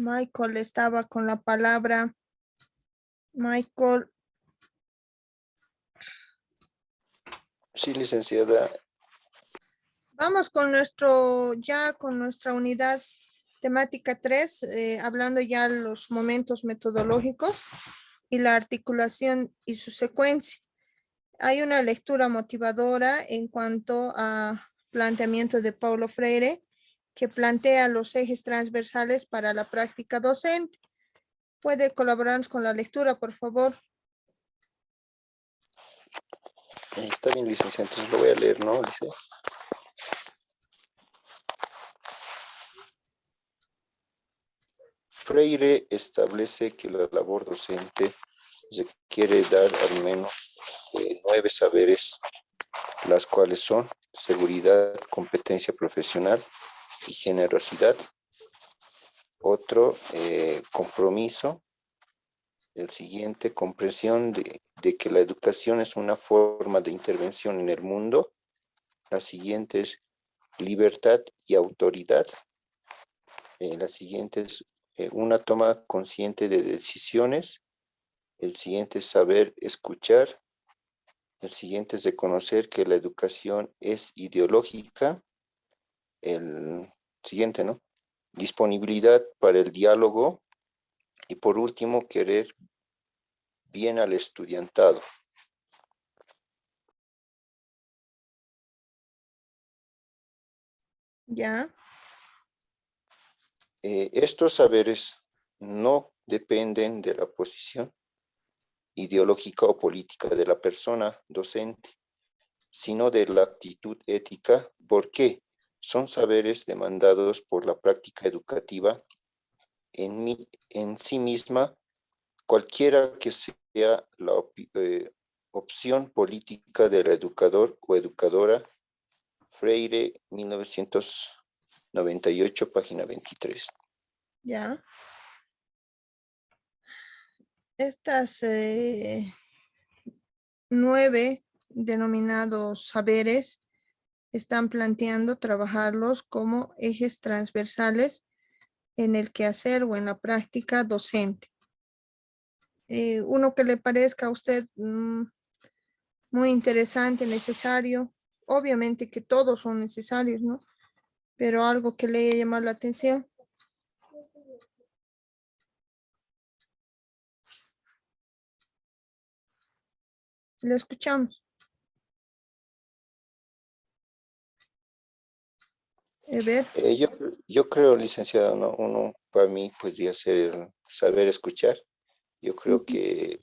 Michael estaba con la palabra. Michael, Sí, licenciada. vamos con con nuestra unidad temática 3, hablando ya los momentos metodológicos y la articulación y su secuencia. Hay una lectura motivadora en cuanto a planteamientos de Paulo Freire, que plantea los ejes transversales para la práctica docente. ¿Puede colaborarnos con la lectura, por favor? Está bien, licenciada, entonces lo voy a leer, ¿no, licenciada? Freire establece que la labor docente requiere dar al menos 9 saberes, las cuales son seguridad, competencia profesional y generosidad. Otro, compromiso. El siguiente, comprensión de que la educación es una forma de intervención en el mundo. La siguiente es libertad y autoridad. La siguiente es una toma consciente de decisiones. El siguiente es saber escuchar. El siguiente es reconocer que la educación es ideológica. El siguiente, ¿no? Disponibilidad para el diálogo. Y por último, querer bien al estudiantado. Ya. Estos saberes no dependen de la posición ideológica o política de la persona docente, sino de la actitud ética. ¿Por qué? Son saberes demandados por la práctica educativa en sí misma, cualquiera que sea la opción política del educador o educadora. Freire, 1998, página 23. Ya. Estas 9 denominados saberes están planteando trabajarlos como ejes transversales en el quehacer o en la práctica docente. Uno que le parezca a usted muy interesante, necesario. Obviamente que todos son necesarios, ¿no? Pero algo que le haya llamado la atención. Le escuchamos. A ver. Yo creo, licenciado, ¿no? Uno para mí podría ser el saber escuchar. Yo creo que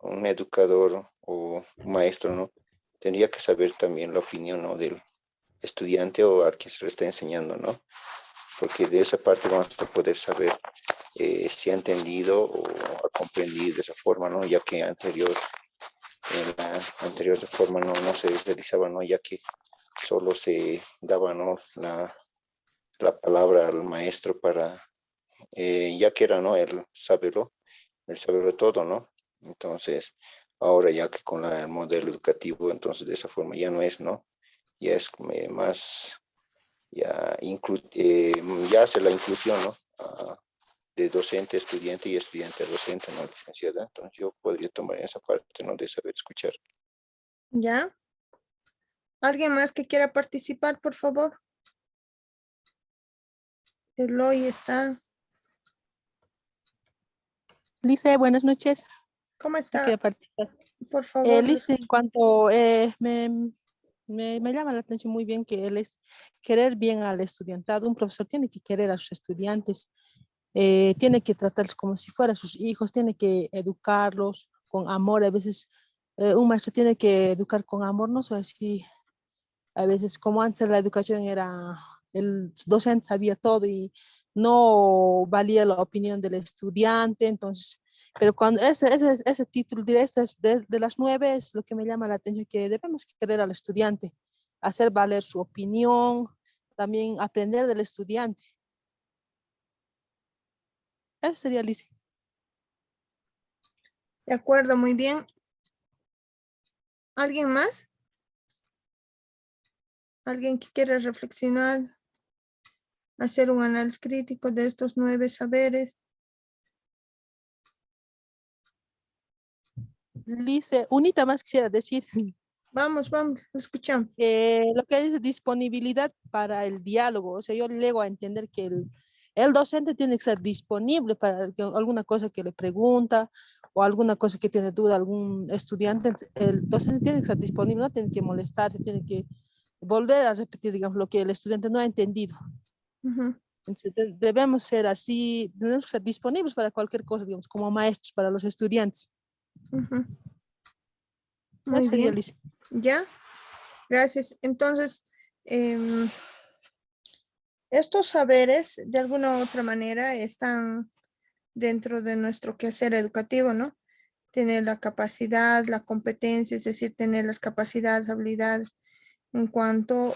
un educador o un maestro, ¿no? Tendría que saber también la opinión, ¿no? Del estudiante o al que se le está enseñando, ¿no? Porque de esa parte vamos a poder saber si ha entendido o ha comprendido de esa forma, ¿no? Ya que en la anterior forma no se realizaba, ¿no? Ya que solo se daba, ¿no? La palabra al maestro para, ya que era, ¿no? El saberlo todo, ¿no? Entonces, ahora ya que con el modelo educativo, entonces de esa forma ya no es, ¿no? Ya es más, ya, ya hace la inclusión, ¿no? De docente, estudiante y estudiante docente, ¿no? Licenciada. Entonces yo podría tomar esa parte, ¿no? De saber escuchar. ¿Ya? ¿Alguien más que quiera participar, por favor? Eloy está. Lice, buenas noches. ¿Cómo Yo está? quiero participar. Por favor. Lice, en cuanto me llama la atención muy bien que él es querer bien al estudiantado. Un profesor tiene que querer a sus estudiantes, tiene que tratarlos como si fueran sus hijos, tiene que educarlos con amor. A veces un maestro tiene que educar con amor, no sé si a veces como antes la educación era, el docente sabía todo y no valía la opinión del estudiante, entonces, pero cuando ese título directo es de las 9 es lo que me llama la atención, que debemos querer al estudiante, hacer valer su opinión, también aprender del estudiante. Eso sería, Lice. De acuerdo, muy bien. ¿Alguien más? ¿Alguien que quiera reflexionar? hacer un análisis crítico de estos 9 saberes. Lice, unita más quisiera decir. Vamos, escuchamos. Lo que es disponibilidad para el diálogo. O sea, yo llego a entender que el docente tiene que estar disponible para alguna cosa que le pregunta o alguna cosa que tiene duda algún estudiante. El docente tiene que estar disponible, no tiene que molestarse, tiene que volver a repetir, digamos, lo que el estudiante no ha entendido. Ujú, Entonces, debemos ser así, tenemos que estar disponibles para cualquier cosa, digamos, como maestros para los estudiantes. ujú. Eso Muy sería, bien. Lice. ¿Ya? Gracias. Entonces, estos saberes de alguna u otra manera están dentro de nuestro quehacer educativo, ¿no? Tener la capacidad, la competencia, es decir, tener las capacidades, habilidades en cuanto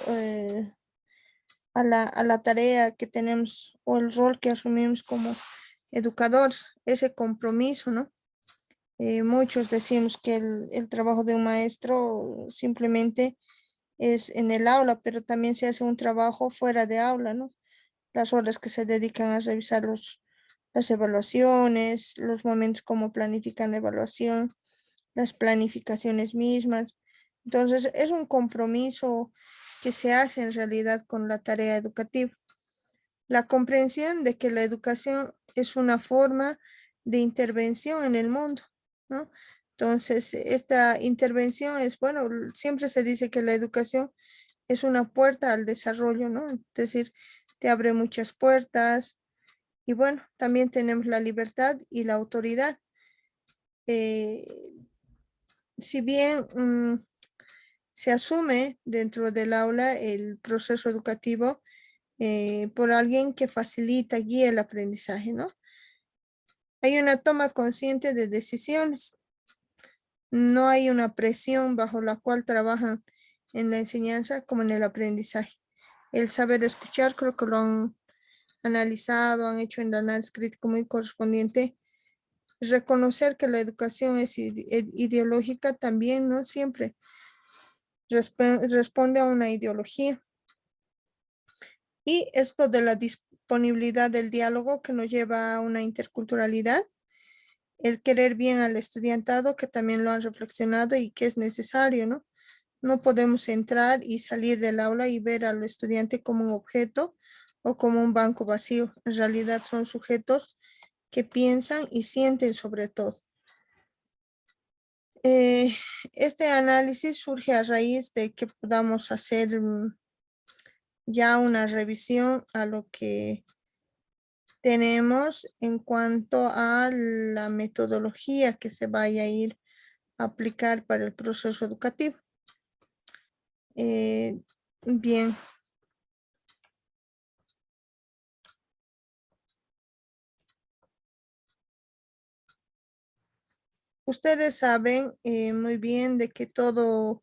a la tarea que tenemos o el rol que asumimos como educadores, ese compromiso, ¿no? Muchos decimos que el trabajo de un maestro simplemente es en el aula, pero también se hace un trabajo fuera de aula, ¿no? Las horas que se dedican a revisar las evaluaciones, los momentos como planifican la evaluación, las planificaciones mismas. Entonces, es un compromiso que se hace en realidad con la tarea educativa. La comprensión de que la educación es una forma de intervención en el mundo, ¿no? Entonces, esta intervención es, bueno, siempre se dice que la educación es una puerta al desarrollo, ¿no? Es decir, te abre muchas puertas y bueno, también tenemos la libertad y la autoridad. Eh, si bien se asume dentro del aula el proceso educativo por alguien que facilita, guía el aprendizaje, ¿no? Hay una toma consciente de decisiones. No hay una presión bajo la cual trabajan en la enseñanza como en el aprendizaje. El saber escuchar, creo que lo han analizado, han hecho el análisis crítico muy correspondiente. Reconocer que la educación es ideológica también, no siempre responde a una ideología. Y esto de la disponibilidad del diálogo que nos lleva a una interculturalidad, el querer bien al estudiantado, que también lo han reflexionado y que es necesario, ¿no? No podemos entrar y salir del aula y ver al estudiante como un objeto o como un banco vacío. En realidad son sujetos que piensan y sienten sobre todo. Este análisis surge a raíz de que podamos hacer ya una revisión a lo que tenemos en cuanto a la metodología que se vaya a ir a aplicar para el proceso educativo. Bien. Ustedes saben muy bien de que todo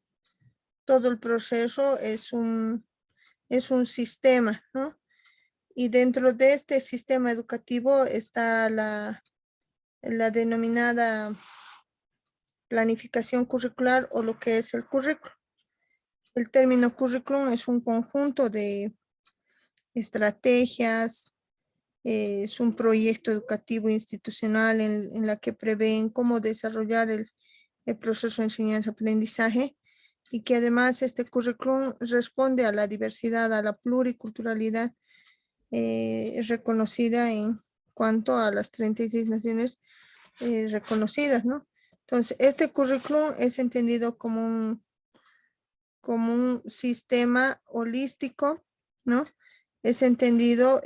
el proceso es un sistema, ¿no? Y dentro de este sistema educativo está la denominada planificación curricular o lo que es el currículo. El término currículum es un conjunto de estrategias, es un proyecto educativo institucional en la que prevén cómo desarrollar el proceso de enseñanza-aprendizaje y que además este currículum responde a la diversidad, a la pluriculturalidad reconocida en cuanto a las 36 naciones reconocidas, ¿no? Entonces, este currículum es entendido como un sistema holístico, ¿no? Es entendido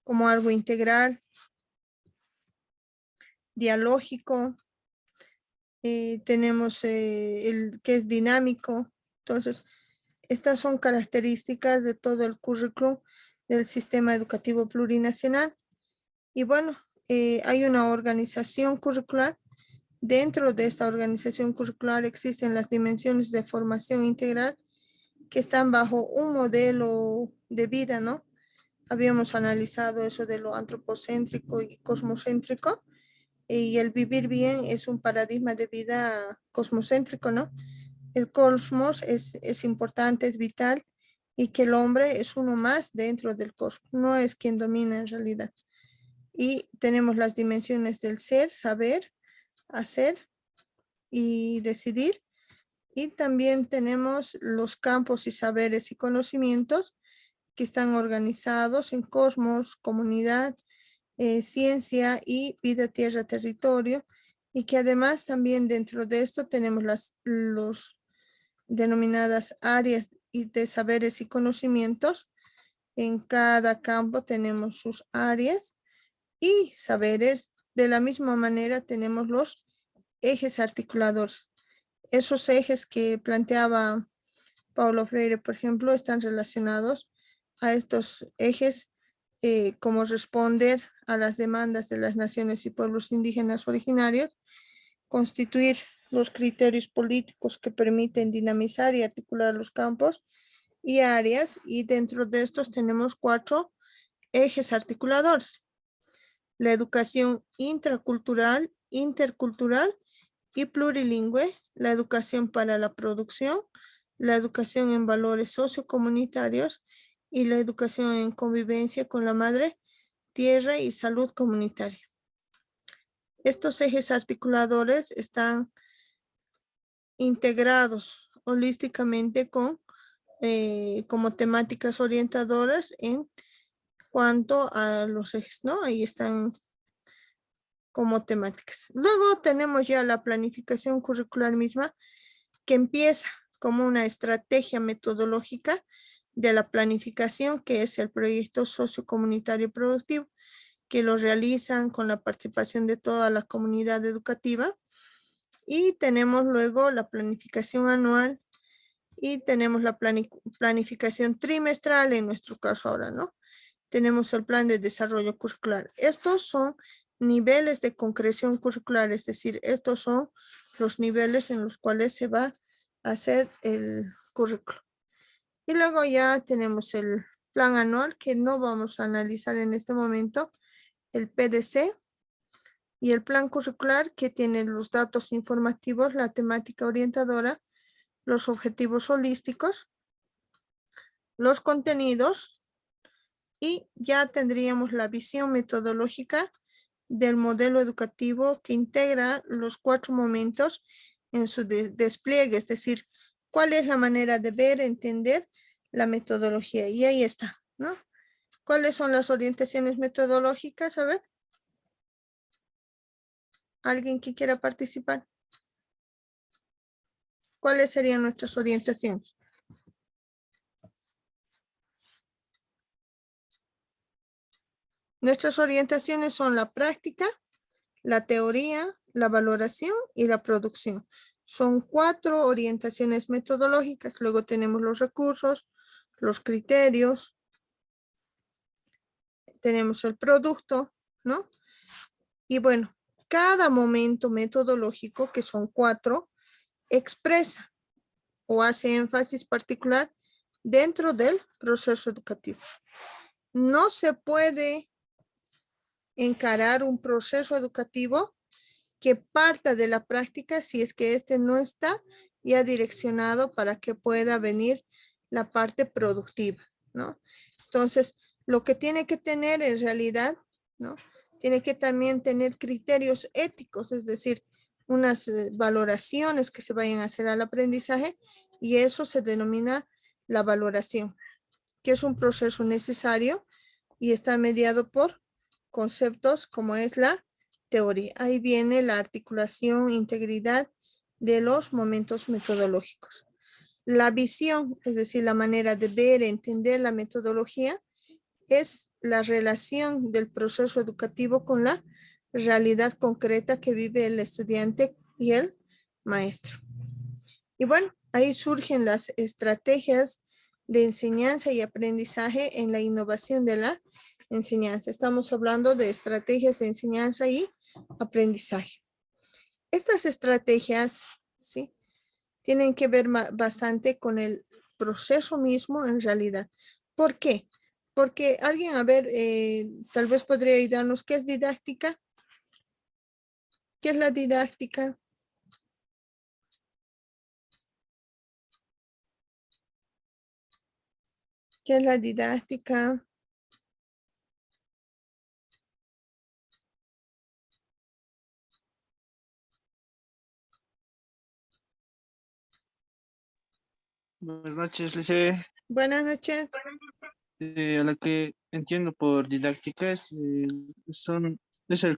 como algo integral, dialógico, tenemos el que es dinámico. Entonces, estas son características de todo el currículum del sistema educativo plurinacional. Y bueno, hay una organización curricular. Dentro de esta organización curricular existen las dimensiones de formación integral que están bajo un modelo de vida, ¿no? Habíamos analizado eso de lo antropocéntrico y cosmocéntrico, y el vivir bien es un paradigma de vida cosmocéntrico, ¿no? El cosmos es importante, es vital, y que el hombre es uno más dentro del cosmos, no es quien domina en realidad. Y tenemos las dimensiones del ser, saber, hacer y decidir. Y también tenemos los campos y saberes y conocimientos que están organizados en cosmos, comunidad, ciencia y vida, tierra, territorio. Y que además también dentro de esto tenemos los denominadas áreas de saberes y conocimientos. En cada campo tenemos sus áreas y saberes. De la misma manera tenemos los ejes articuladores. Esos ejes que planteaba Paulo Freire, por ejemplo, están relacionados a estos ejes, como responder a las demandas de las naciones y pueblos indígenas originarios, constituir los criterios políticos que permiten dinamizar y articular los campos y áreas, y dentro de estos tenemos 4 ejes articuladores: la educación intracultural, intercultural y plurilingüe, la educación para la producción, la educación en valores sociocomunitarios y la educación en convivencia con la madre tierra y salud comunitaria. Estos ejes articuladores están integrados holísticamente como temáticas orientadoras en cuanto a los ejes, ¿no? Ahí están como temáticas. Luego tenemos ya la planificación curricular misma, que empieza como una estrategia metodológica de la planificación, que es el proyecto sociocomunitario productivo, que lo realizan con la participación de toda la comunidad educativa. Y tenemos luego la planificación anual y tenemos la planificación trimestral, en nuestro caso ahora, ¿no? Tenemos el plan de desarrollo curricular. Estos son niveles de concreción curricular, es decir, estos son los niveles en los cuales se va a hacer el currículo. Y luego ya tenemos el plan anual, que no vamos a analizar en este momento, el PDC, y el plan curricular, que tiene los datos informativos, la temática orientadora, los objetivos holísticos, los contenidos, y ya tendríamos la visión metodológica del modelo educativo, que integra los 4 momentos en su despliegue, es decir, cuál es la manera de ver, entender la metodología. Y ahí está, ¿no? ¿Cuáles son las orientaciones metodológicas? A ver, ¿alguien que quiera participar? ¿Cuáles serían nuestras orientaciones? Nuestras orientaciones son la práctica, la teoría, la valoración y la producción. Son 4 orientaciones metodológicas. Luego tenemos los recursos, los criterios, tenemos el producto, ¿no? Y bueno, cada momento metodológico, que son 4, expresa o hace énfasis particular dentro del proceso educativo. No se puede encarar un proceso educativo que parta de la práctica si es que este no está ya direccionado para que pueda venir la parte productiva, ¿no? Entonces, lo que tiene que tener en realidad, ¿no? Tiene que también tener criterios éticos, es decir, unas valoraciones que se vayan a hacer al aprendizaje, y eso se denomina la valoración, que es un proceso necesario y está mediado por conceptos como es la teoría. Ahí viene la articulación, integridad de los momentos metodológicos. La visión, es decir, la manera de ver, entender la metodología, es la relación del proceso educativo con la realidad concreta que vive el estudiante y el maestro. Y bueno, ahí surgen las estrategias de enseñanza y aprendizaje en la innovación de la enseñanza. Estamos hablando de estrategias de enseñanza y aprendizaje. Estas estrategias, ¿sí?, tienen que ver bastante con el proceso mismo en realidad. ¿Por qué? Porque alguien, a ver, tal vez podría ayudarnos. ¿Qué es didáctica? ¿Qué es la didáctica? ¿Qué es la didáctica? Buenas noches, Lice. Buenas noches. A la que entiendo por didáctica es el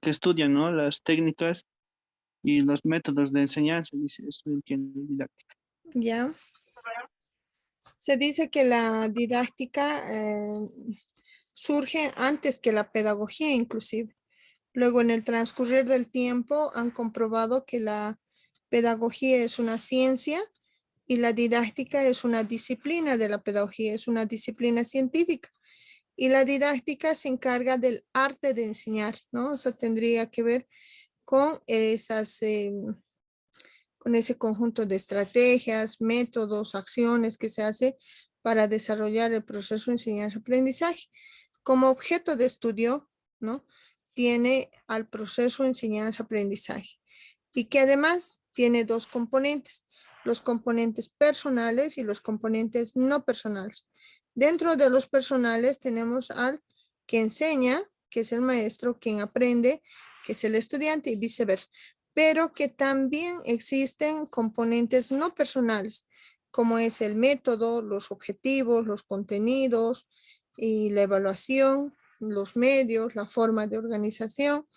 que estudia, ¿no? Las técnicas y los métodos de enseñanza, dice, eso entiendo didáctica. Ya. Se dice que la didáctica surge antes que la pedagogía inclusive. Luego, en el transcurrir del tiempo, han comprobado que la pedagogía es una ciencia y la didáctica es una disciplina de la pedagogía, es una disciplina científica. Y la didáctica se encarga del arte de enseñar, ¿no? O sea, tendría que ver con con ese conjunto de estrategias, métodos, acciones que se hace para desarrollar el proceso de enseñanza-aprendizaje. Como objeto de estudio, ¿no? Tiene al proceso de enseñanza-aprendizaje y que además tiene dos componentes, los componentes personales y los componentes no personales. Dentro de los personales tenemos al que enseña, que es el maestro, quien aprende, que es el estudiante y viceversa, pero que también existen componentes no personales, como es el método, los objetivos, los contenidos y la evaluación, los medios, la forma de organización.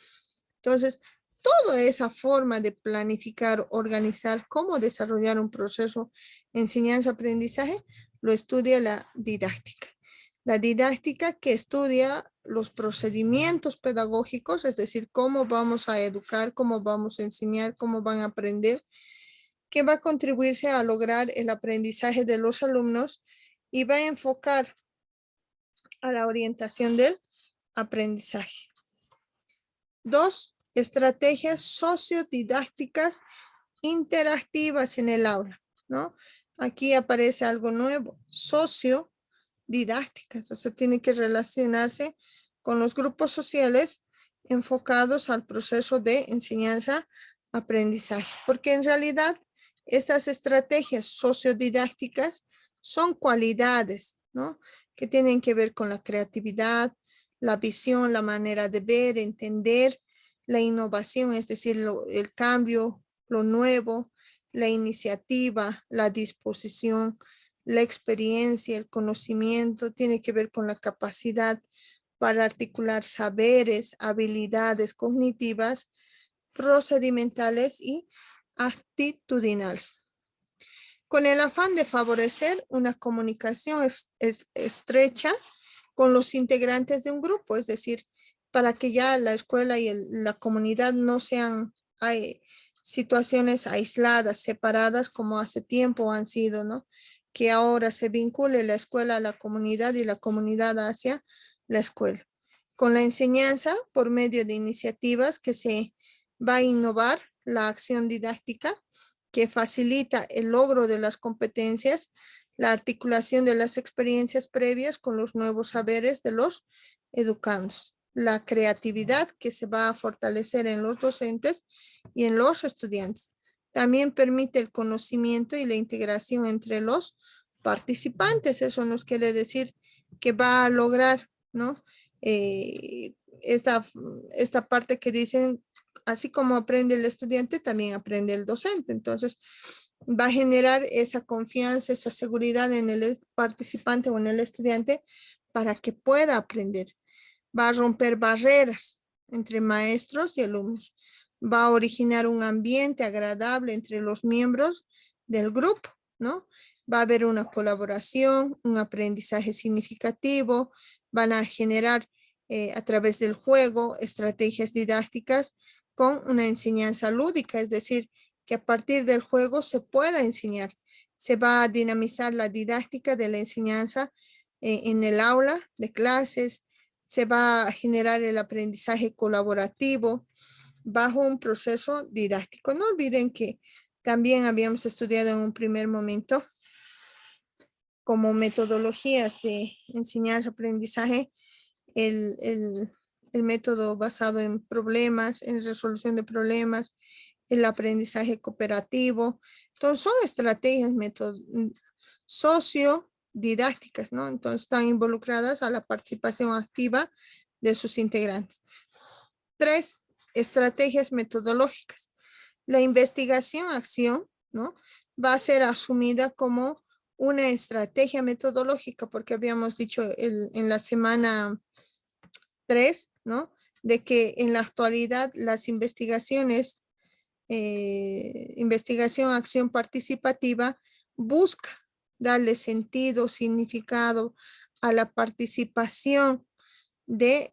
Entonces, toda esa forma de planificar, organizar, cómo desarrollar un proceso de enseñanza-aprendizaje, lo estudia la didáctica. La didáctica que estudia los procedimientos pedagógicos, es decir, cómo vamos a educar, cómo vamos a enseñar, cómo van a aprender, que va a contribuirse a lograr el aprendizaje de los alumnos y va a enfocar a la orientación del aprendizaje. 2, estrategias sociodidácticas interactivas en el aula, ¿no? Aquí aparece algo nuevo, sociodidácticas, o sea, tiene que relacionarse con los grupos sociales enfocados al proceso de enseñanza-aprendizaje, porque en realidad estas estrategias sociodidácticas son cualidades, ¿no? Que tienen que ver con la creatividad, la visión, la manera de ver, entender, la innovación, es decir, el cambio, lo nuevo, la iniciativa, la disposición, la experiencia, el conocimiento, tiene que ver con la capacidad para articular saberes, habilidades cognitivas, procedimentales y actitudinales. Con el afán de favorecer una comunicación estrecha con los integrantes de un grupo, es decir, para que ya la escuela y la comunidad no sean situaciones aisladas, separadas como hace tiempo han sido, ¿no? Que ahora se vincule la escuela a la comunidad y la comunidad hacia la escuela. Con la enseñanza por medio de iniciativas que se va a innovar la acción didáctica que facilita el logro de las competencias, la articulación de las experiencias previas con los nuevos saberes de los educandos, la creatividad que se va a fortalecer en los docentes y en los estudiantes. También permite el conocimiento y la integración entre los participantes. Eso nos quiere decir que va a lograr, ¿no? Esta parte que dicen, así como aprende el estudiante, también aprende el docente. Entonces, va a generar esa confianza, esa seguridad en el participante o en el estudiante para que pueda aprender. Va a romper barreras entre maestros y alumnos. Va a originar un ambiente agradable entre los miembros del grupo, ¿no? Va a haber una colaboración, un aprendizaje significativo, van a generar a través del juego estrategias didácticas con una enseñanza lúdica, es decir, que a partir del juego se pueda enseñar. Se va a dinamizar la didáctica de la enseñanza en el aula de clases, se va a generar el aprendizaje colaborativo bajo un proceso didáctico. No olviden que también habíamos estudiado en un primer momento como metodologías de enseñanza-aprendizaje el método basado en problemas, en resolución de problemas, el aprendizaje cooperativo. Entonces son estrategias socio didácticas, ¿no? Entonces están involucradas a la participación activa de sus integrantes. 3, estrategias metodológicas. La investigación-acción, ¿no? Va a ser asumida como una estrategia metodológica, porque habíamos dicho en la semana 3, ¿no? De que en la actualidad las investigaciones, investigación-acción participativa, busca darle sentido, significado a la participación de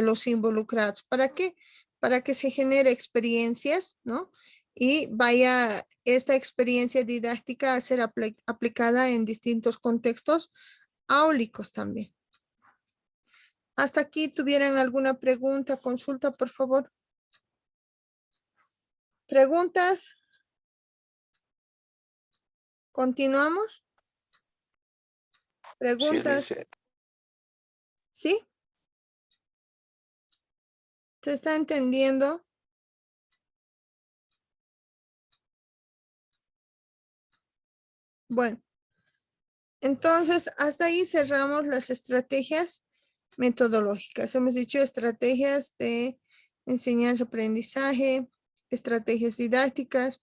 los involucrados. ¿Para qué? Para que se genere experiencias, ¿no? Y vaya esta experiencia didáctica a ser aplicada en distintos contextos áulicos también. Hasta aquí, ¿tuvieran alguna pregunta, consulta, por favor? ¿Preguntas? ¿Continuamos? Sí, ¿Preguntas? Lice. ¿Sí? ¿Se está entendiendo? Bueno, entonces hasta ahí cerramos las estrategias metodológicas. Hemos dicho estrategias de enseñanza-aprendizaje, estrategias didácticas,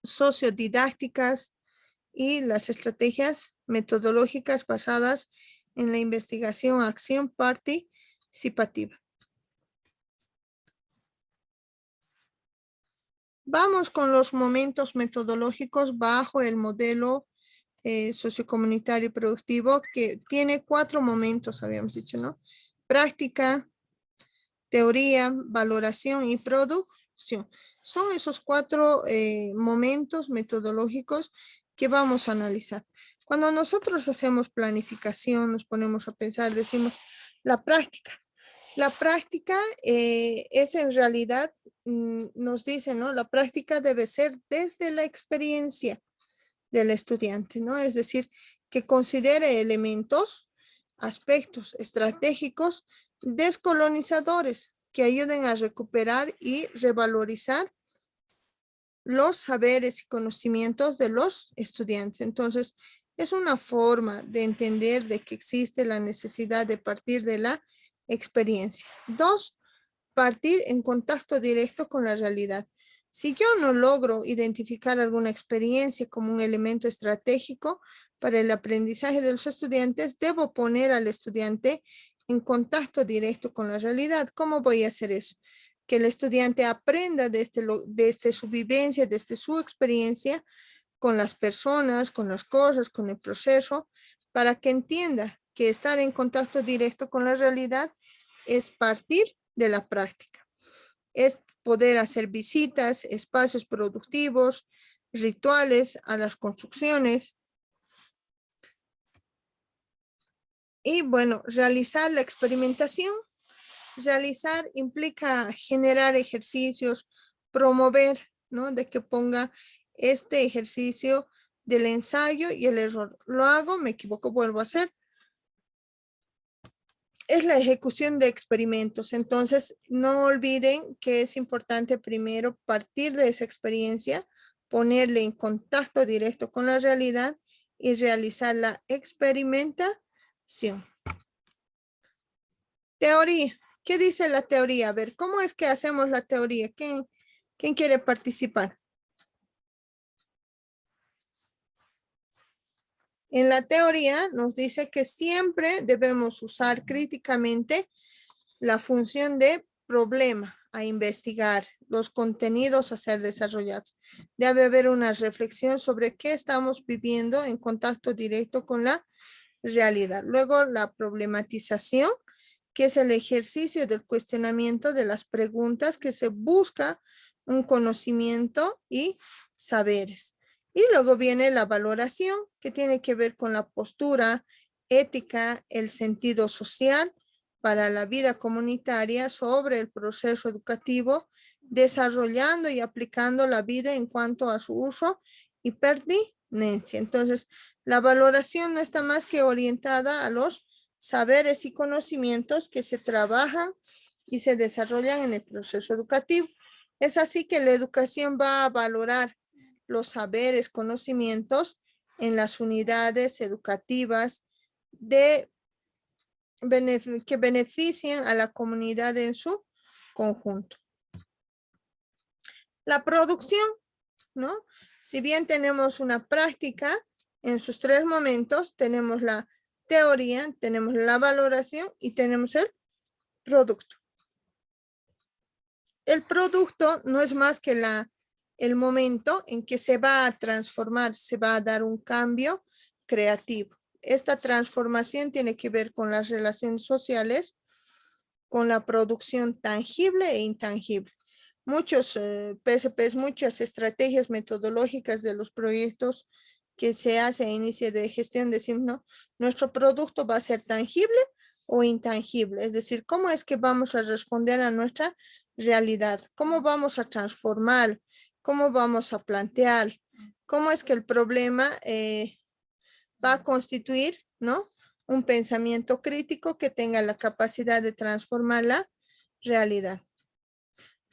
sociodidácticas y las estrategias metodológicas basadas en la investigación-acción participativa. Vamos con los momentos metodológicos bajo el modelo sociocomunitario y productivo, que tiene 4 momentos, habíamos dicho, ¿no? Práctica, teoría, valoración y producción. Son esos 4 momentos metodológicos que vamos a analizar. Cuando nosotros hacemos planificación, nos ponemos a pensar, decimos la práctica. La práctica es en realidad, nos dice, ¿no? La práctica debe ser desde la experiencia del estudiante, ¿no? Es decir, que considere elementos, aspectos estratégicos descolonizadores que ayuden a recuperar y revalorizar los saberes y conocimientos de los estudiantes. Entonces, es una forma de entender de que existe la necesidad de partir de la experiencia. 2, partir en contacto directo con la realidad. Si yo no logro identificar alguna experiencia como un elemento estratégico para el aprendizaje de los estudiantes, debo poner al estudiante en contacto directo con la realidad. ¿Cómo voy a hacer eso? Que el estudiante aprenda desde su vivencia, desde su experiencia con las personas, con las cosas, con el proceso, para que entienda que estar en contacto directo con la realidad es partir de la práctica. Es poder hacer visitas, espacios productivos, rituales a las construcciones. Y bueno, realizar la experimentación. Realizar implica generar ejercicios, promover, ¿no? De que ponga este ejercicio del ensayo y el error. Lo hago, me equivoco, vuelvo a hacer. Es la ejecución de experimentos. Entonces, no olviden que es importante primero partir de esa experiencia, ponerle en contacto directo con la realidad y realizar la experimentación. Teoría. ¿Qué dice la teoría? A ver, ¿cómo es que hacemos la teoría? ¿Quién quiere participar? En la teoría nos dice que siempre debemos usar críticamente la función de problema a investigar, los contenidos a ser desarrollados. Debe haber una reflexión sobre qué estamos viviendo en contacto directo con la realidad. Luego, la problematización, que es el ejercicio del cuestionamiento de las preguntas que se busca un conocimiento y saberes. Y luego viene la valoración, que tiene que ver con la postura ética, el sentido social para la vida comunitaria sobre el proceso educativo, desarrollando y aplicando la vida en cuanto a su uso y pertinencia. Entonces, la valoración no está más que orientada a los saberes y conocimientos que se trabajan y se desarrollan en el proceso educativo. Es así que la educación va a valorar los saberes, conocimientos en las unidades educativas que beneficien a la comunidad en su conjunto. La producción, ¿no? Si bien tenemos una práctica en sus tres momentos, tenemos la teoría, tenemos la valoración y tenemos el producto. El producto no es más que el momento en que se va a transformar, se va a dar un cambio creativo. Esta transformación tiene que ver con las relaciones sociales, con la producción tangible e intangible. Muchos PSPs, muchas estrategias metodológicas de los proyectos que se hace a inicio de gestión, decimos, no, nuestro producto va a ser tangible o intangible. Es decir, ¿cómo es que vamos a responder a nuestra realidad? ¿Cómo vamos a transformar? ¿Cómo vamos a plantear? ¿Cómo es que el problema va a constituir, ¿no? Un pensamiento crítico que tenga la capacidad de transformar la realidad?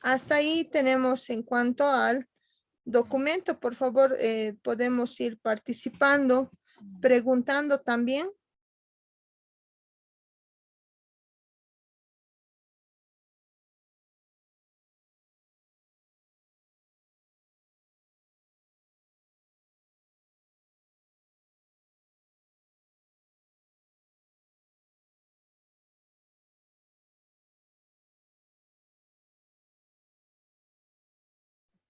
Hasta ahí tenemos en cuanto al documento. Por favor, podemos ir participando, preguntando también.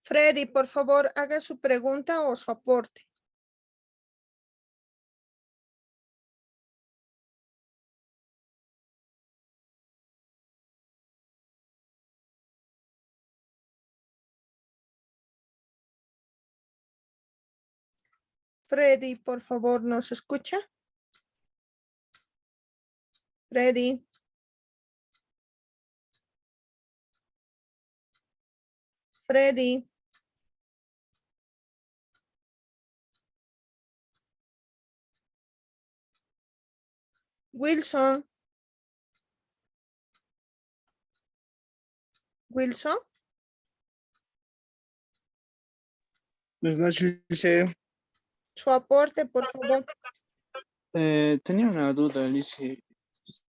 Freddy, por favor, haga su pregunta o su aporte. Freddy, por favor, ¿nos escucha? Freddy. Freddy. Wilson. Wilson. Buenas noches, Liceo. Su aporte, por favor. Tenía una duda, Alicia.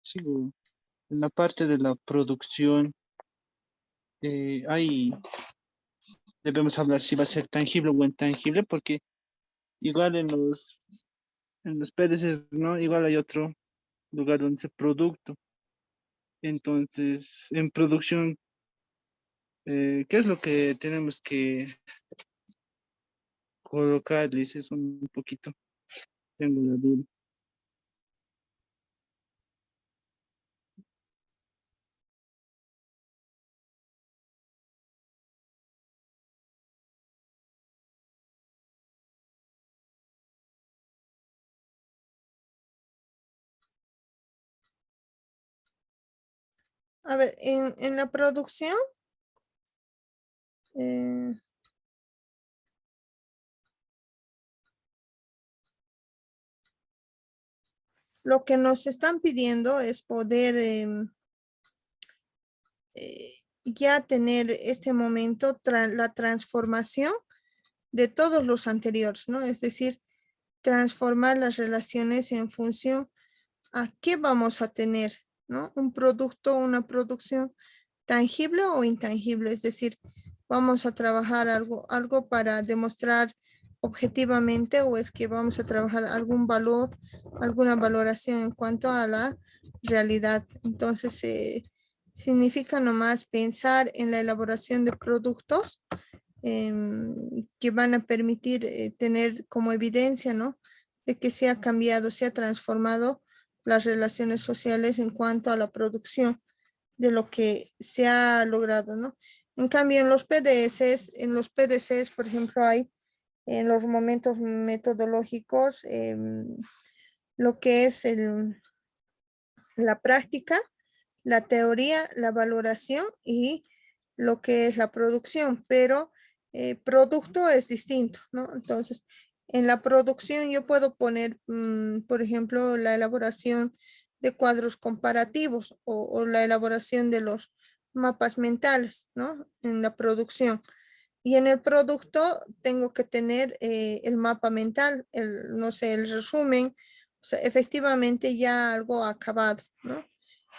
Sigo en la parte de la producción. Debemos hablar si va a ser tangible o intangible, porque igual en los PDCs, ¿no? Igual hay otro lugar donde dice producto. Entonces, en producción, ¿qué es lo que tenemos que colocar? Dices un poquito. Tengo la duda. A ver, en la producción. eh, Lo que nos están pidiendo es poder ya tener este momento, la transformación de todos los anteriores, ¿no? Es decir, transformar las relaciones en función a qué vamos a tener, ¿no? Un producto, una producción tangible o intangible, es decir, vamos a trabajar algo para demostrar objetivamente o es que vamos a trabajar algún valor, alguna valoración en cuanto a la realidad. Entonces, significa nomás pensar en la elaboración de productos que van a permitir tener como evidencia, ¿no? De que se ha cambiado, se ha transformado las relaciones sociales en cuanto a la producción de lo que se ha logrado, ¿no? En cambio, en los PDCs, por ejemplo, hay en los momentos metodológicos lo que es la práctica, la teoría, la valoración y lo que es la producción, pero producto es distinto, ¿no? Entonces, en la producción yo puedo poner, por ejemplo, la elaboración de cuadros comparativos o la elaboración de los mapas mentales, ¿no? En la producción. Y en el producto tengo que tener el mapa mental, no sé, el resumen, o sea, efectivamente ya algo acabado, ¿no?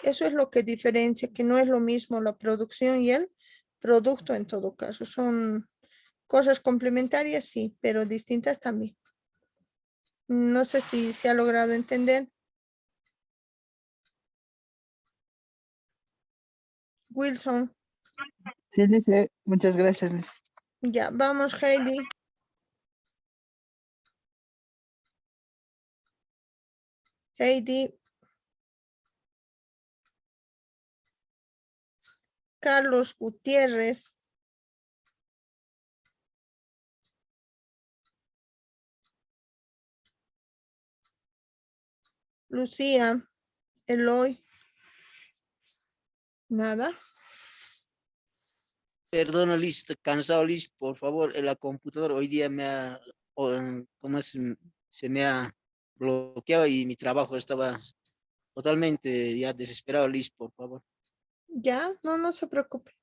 Eso es lo que diferencia, que no es lo mismo la producción y el producto en todo caso. Son cosas complementarias, sí, pero distintas también. No sé si se ha logrado entender. Wilson, Sí, Lice, muchas gracias, Lice. ya, vamos, Heidi. Heidi. Carlos Gutiérrez. Lucía, Eloy. Nada. Perdona, Liz, estoy cansado, Liz, por favor, en la computadora hoy día ¿cómo es? Se me ha bloqueado y mi trabajo estaba totalmente ya desesperado, Liz, por favor. Ya, no se preocupe.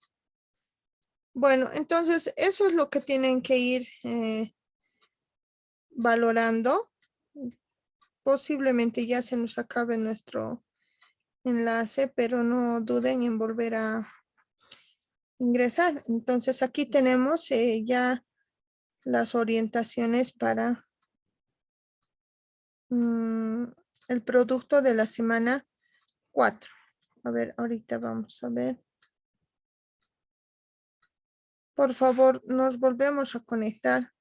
Bueno, entonces eso es lo que tienen que ir valorando. Posiblemente ya se nos acabe nuestro enlace, pero no duden en volver a ingresar. Entonces aquí tenemos ya las orientaciones para el producto de la semana 4. A ver, ahorita vamos a ver. Por favor, nos volvemos a conectar.